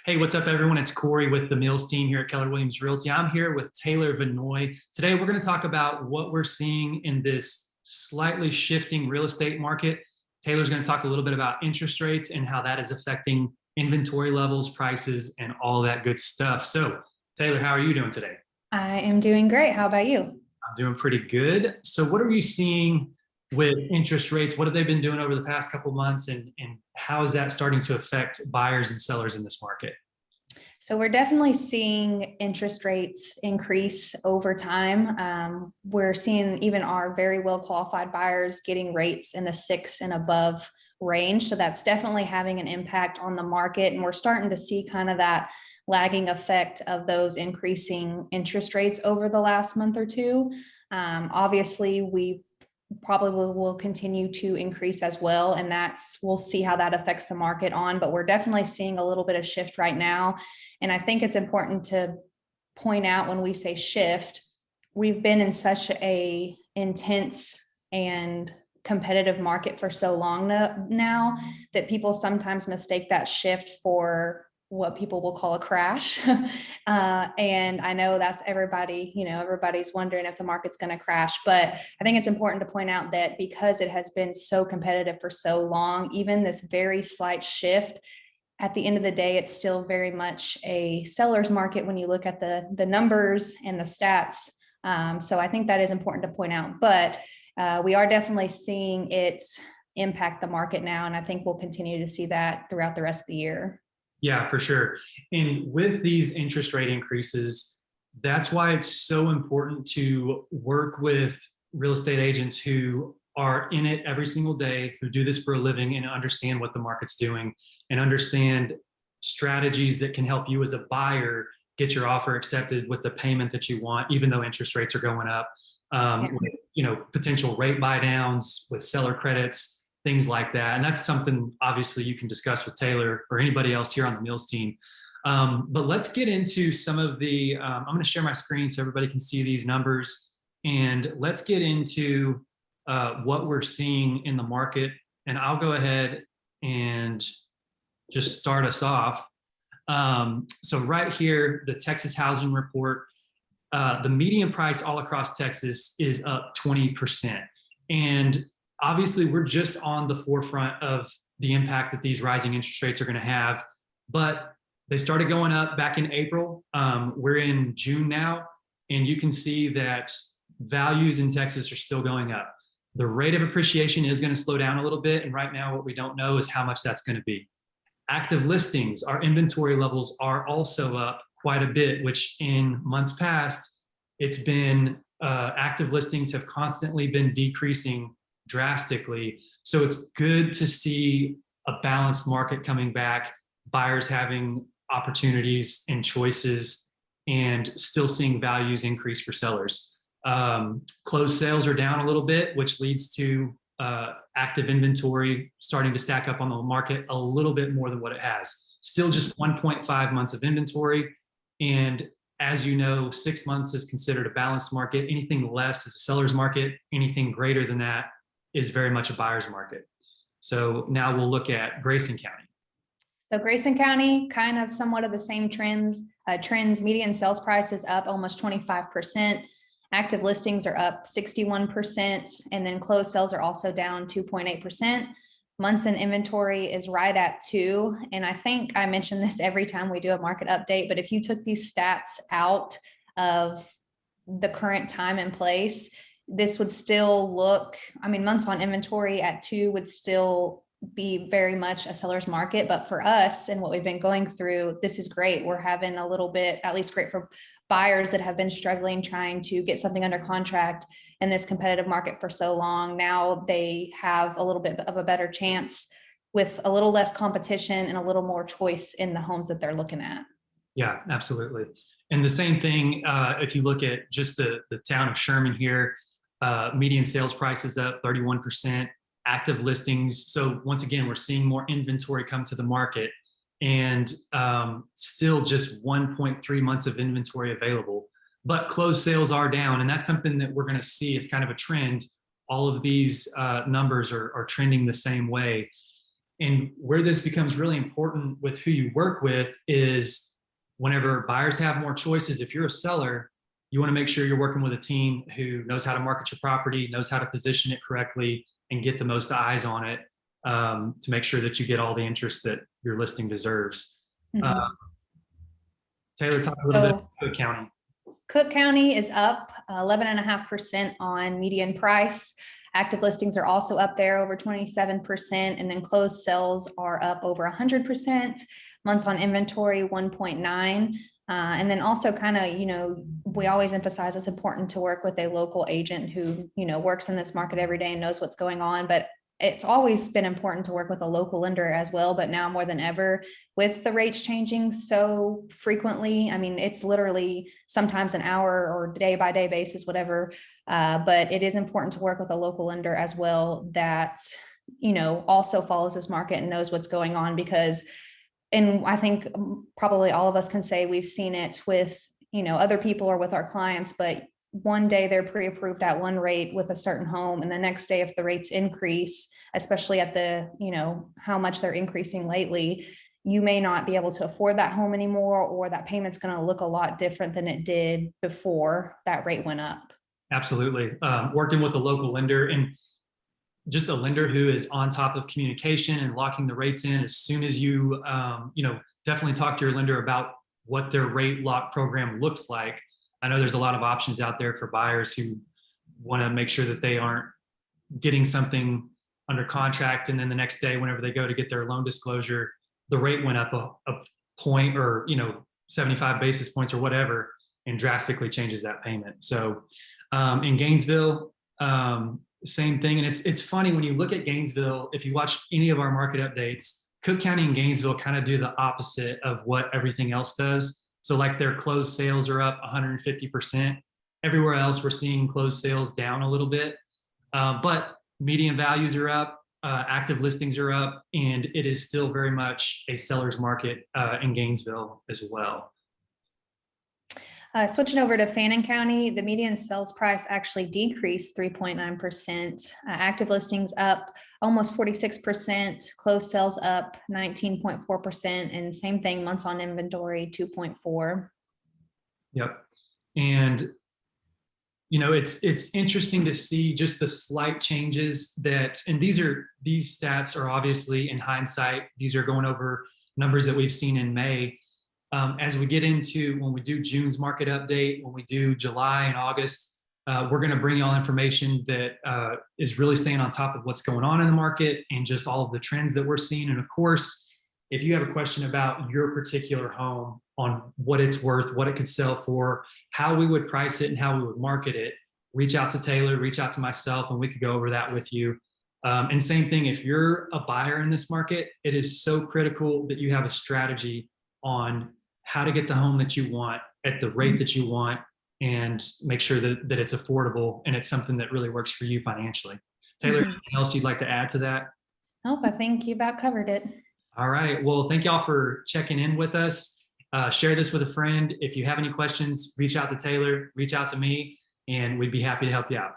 Hey, what's up, everyone? It's Cory with the Mills team here at Keller Williams Realty. I'm here with Taylor Vannoy. Today, we're going to talk about what we're seeing in this slightly shifting real estate market. Taylor's going to talk a little bit about interest rates and how that is affecting inventory levels, prices, and all that good stuff. So, Taylor, how are you doing today? I am doing great. How about you? I'm doing pretty good. So, what are you seeing with interest rates? What have they been doing over the past couple months, and how is that starting to affect buyers and sellers in this market? So we're definitely seeing interest rates increase over time. We're seeing even our very well qualified buyers getting rates in the 6 and above range. So that's definitely having an impact on the market. And we're starting to see kind of that lagging effect of those increasing interest rates over the last month or two. Obviously, we probably will continue to increase as well, and we'll see how that affects the market on, but we're definitely seeing a little bit of shift right now. And I think it's important to point out, when we say shift, we've been in such a intense and competitive market for so long now that people sometimes mistake that shift for what people will call a crash. And I know that's everybody's wondering if the market's going to crash, but I think it's important to point out that because it has been so competitive for so long, even this very slight shift, at the end of the day, it's still very much a seller's market when you look at the numbers and the stats. So I think that is important to point out, but we are definitely seeing it impact the market now. And I think we'll continue to see that throughout the rest of the year. Yeah, for sure. And with these interest rate increases, that's why it's so important to work with real estate agents who are in it every single day, who do this for a living and understand what the market's doing and understand strategies that can help you as a buyer get your offer accepted with the payment that you want, even though interest rates are going up, with potential rate buy downs, with seller credits, things like that. And that's something obviously you can discuss with Taylor or anybody else here on the Mills team. But let's get into some of I'm going to share my screen so everybody can see these numbers, and let's get into what we're seeing in the market. And I'll go ahead and just start us off. So right here, the Texas Housing Report, the median price all across Texas is up 20%. And obviously, we're just on the forefront of the impact that these rising interest rates are going to have, but they started going up back in April. We're in June now, and you can see that values in Texas are still going up. The rate of appreciation is going to slow down a little bit, and right now what we don't know is how much that's going to be. Active listings, our inventory levels are also up quite a bit, which in months past, it's been active listings have constantly been decreasing drastically. So it's good to see a balanced market coming back, buyers having opportunities and choices, and still seeing values increase for sellers. Closed sales are down a little bit, which leads to active inventory starting to stack up on the market a little bit more than what it has. Still just 1.5 months of inventory. And as you know, 6 months is considered a balanced market. Anything less is a seller's market. Anything greater than that is very much a buyer's market. So now we'll look at Grayson County. So Grayson County, kind of somewhat of the same trends. Median sales price is up almost 25%. Active listings are up 61%. And then closed sales are also down 2.8%. Months in inventory is right at 2. And I think I mention this every time we do a market update, but if you took these stats out of the current time and place, this would still look, months on inventory at 2 would still be very much a seller's market. But for us and what we've been going through, this is great. We're having a little bit, at least great for buyers that have been struggling trying to get something under contract in this competitive market for so long. Now they have a little bit of a better chance with a little less competition and a little more choice in the homes that they're looking at. Yeah, absolutely. And the same thing, if you look at just the town of Sherman here, median sales price is up 31%, active listings. So once again, we're seeing more inventory come to the market, and still just 1.3 months of inventory available. But closed sales are down, and that's something that we're going to see. It's kind of a trend. All of these numbers are trending the same way. And where this becomes really important with who you work with is whenever buyers have more choices, if you're a seller, you want to make sure you're working with a team who knows how to market your property, knows how to position it correctly, and get the most eyes on it, to make sure that you get all the interest that your listing deserves. Mhm. Taylor, talk a little bit about Cook County. Cook County is up 11.5% on median price. Active listings are also up there over 27%, and then closed sales are up over 100%. Months on inventory 1.9. And then also kind of, we always emphasize it's important to work with a local agent who, works in this market every day and knows what's going on. But it's always been important to work with a local lender as well, but now more than ever with the rates changing so frequently. I mean, it's literally sometimes an hour or day by day basis, whatever. But it is important to work with a local lender as well that, also follows this market and knows what's going on, because, and I think probably all of us can say we've seen it with, other people or with our clients, but one day they're pre-approved at one rate with a certain home, and the next day if the rates increase, especially at the how much they're increasing lately, you may not be able to afford that home anymore, or that payment's going to look a lot different than it did before that rate went up. Absolutely. Working with a local lender, and just a lender who is on top of communication and locking the rates in as soon as you definitely talk to your lender about what their rate lock program looks like. I know there's a lot of options out there for buyers who want to make sure that they aren't getting something under contract, and then the next day, whenever they go to get their loan disclosure, the rate went up a point, or 75 basis points or whatever, and drastically changes that payment. So in Gainesville, same thing. And it's funny when you look at Gainesville, if you watch any of our market updates, Cook County and Gainesville kind of do the opposite of what everything else does. So like their closed sales are up 150%. Everywhere else, we're seeing closed sales down a little bit, but median values are up, active listings are up, and it is still very much a seller's market in Gainesville as well. Switching over to Fannin County, the median sales price actually decreased 3.9%. Active listings up almost 46%, closed sales up 19.4%, and same thing, months on inventory 2.4. Yep. And it's interesting to see just the slight changes that, and these stats are obviously in hindsight, these are going over numbers that we've seen in May. As we get into, when we do June's market update, when we do July and August, we're going to bring y'all information that is really staying on top of what's going on in the market and just all of the trends that we're seeing. And of course, if you have a question about your particular home, on what it's worth, what it could sell for, how we would price it and how we would market it, reach out to Taylor, reach out to myself, and we could go over that with you. And same thing, if you're a buyer in this market, it is so critical that you have a strategy on how to get the home that you want at the rate that you want, and make sure that it's affordable and it's something that really works for you financially. Taylor, anything else you'd like to add to that? Nope, I think you about covered it. All right. Well, thank y'all for checking in with us. Share this with a friend. If you have any questions, reach out to Taylor, reach out to me, and we'd be happy to help you out.